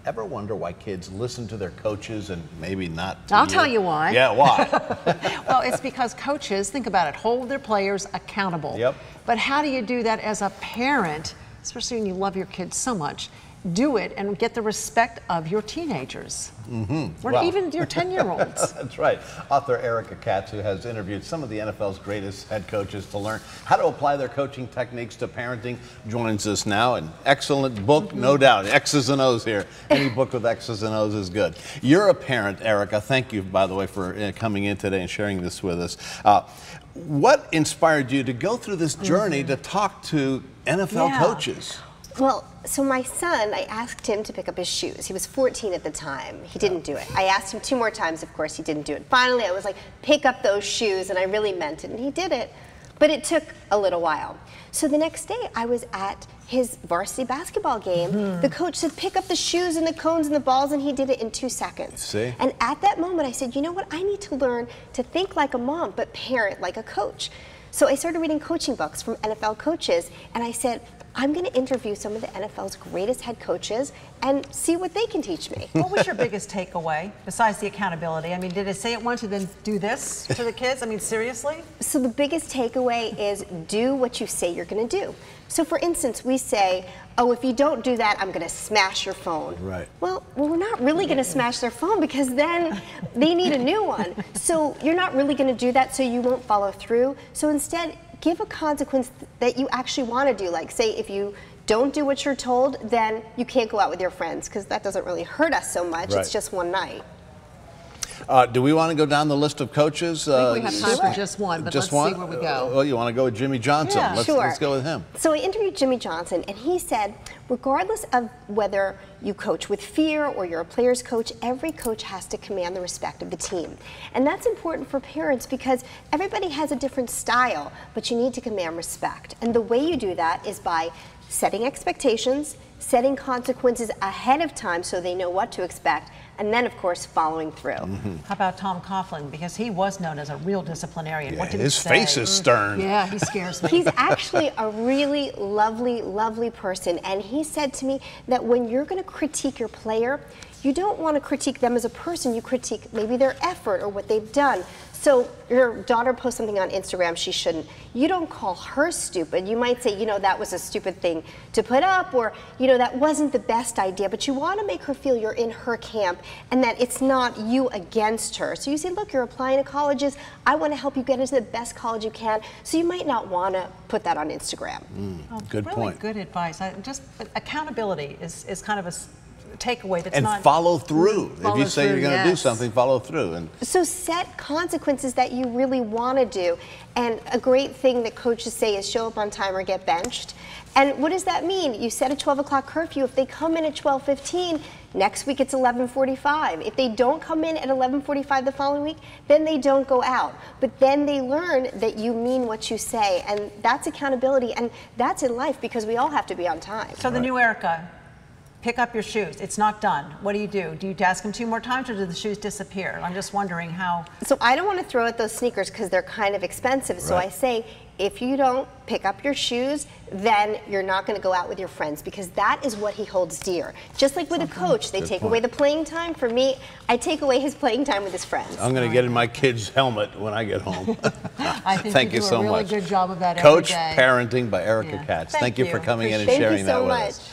ever wonder why kids listen to their coaches and maybe not to I'll tell you why. Yeah, why? Well, it's because coaches, think about it, hold their players accountable. Yep. But how do you do that as a parent, especially when you love your kids so much? Do it and get the respect of your teenagers. Or even your 10-year-olds. That's right. Author Erika Katz, who has interviewed some of the NFL's greatest head coaches to learn how to apply their coaching techniques to parenting, joins us now. An excellent book, no doubt. X's and O's here. Any book with X's and O's is good. You're a parent, Erika. Thank you, by the way, for coming in today and sharing this with us. What inspired you to go through this journey to talk to NFL coaches? Well, so my son, I asked him to pick up his shoes. He was 14 at the time. He didn't do it. I asked him 2 more times. Of course, he didn't do it. Finally, I was like, pick up those shoes, and I really meant it, and he did it. But it took a little while. So the next day, I was at his varsity basketball game. The coach said, pick up the shoes and the cones and the balls, and he did it in 2 seconds. See? And at that moment, I said, you know what? I need to learn to think like a mom, but parent like a coach. So I started reading coaching books from NFL coaches, and I said, I'm going to interview some of the NFL's greatest head coaches and see what they can teach me. What was your biggest takeaway, besides the accountability? I mean, did it say it once and then do this to the kids? I mean, seriously? So the biggest takeaway is do what you say you're going to do. So for instance, we say, oh, if you don't do that, I'm going to smash your phone. Right. Well, we're not really going to smash their phone because then they need a new one. So you're not really going to do that, so you won't follow through. So instead, give a consequence that you actually want to do. Like, say, if you don't do what you're told, then you can't go out with your friends, because that doesn't really hurt us so much. Right. It's just one night. Do we want to go down the list of coaches? I think we have time for just one, but let's see where we go. Well, you want to go with Jimmy Johnson? Yeah, Let's go with him. So I interviewed Jimmy Johnson, and he said, regardless of whether you coach with fear or you're a player's coach, every coach has to command the respect of the team. And that's important for parents because everybody has a different style, but you need to command respect. And the way you do that is by setting expectations, setting consequences ahead of time so they know what to expect, and then, of course, following through. How about Tom Coughlin? Because he was known as a real disciplinarian. Yeah, what did his he say? face is stern. Yeah, he scares me. He's actually a really lovely, lovely person, and he said to me that when you're going to critique your player, you don't want to critique them as a person, you critique maybe their effort or what they've done. So your daughter posts something on Instagram she shouldn't. You don't call her stupid. You might say, you know, that was a stupid thing to put up, or, you know, that wasn't the best idea, but you want to make her feel you're in her camp and that it's not you against her. So you say, look, you're applying to colleges. I want to help you get into the best college you can. So you might not want to put that on Instagram. Good really point. Good advice. Accountability is kind of a takeaway that's And not... follow through. If you say you're going to do yes. something, follow through. And So set consequences that you really want to do. And a great thing that coaches say is show up on time or get benched. And what does that mean? You set a 12 o'clock curfew. If they come in at 12:15, next week it's 11:45. If they don't come in at 11:45 the following week, then they don't go out. But then they learn that you mean what you say. And that's accountability. And that's in life because we all have to be on time. So the new Erika, pick up your shoes. It's not done. What do? Do you ask them 2 more times, or do the shoes disappear? I'm just wondering how. So I don't want to throw at those sneakers because they're kind of expensive. So Right. I say, if you don't pick up your shoes, then you're not going to go out with your friends because that is what he holds dear. Just like with a coach, they take away the playing time. For me, I take away his playing time with his friends. I'm going to get in my kid's helmet when I get home. I think Thank you do so a really much. good job of that Coach every day. Parenting by Erika Katz. Thank you for coming in and Thank you sharing that so with much. us.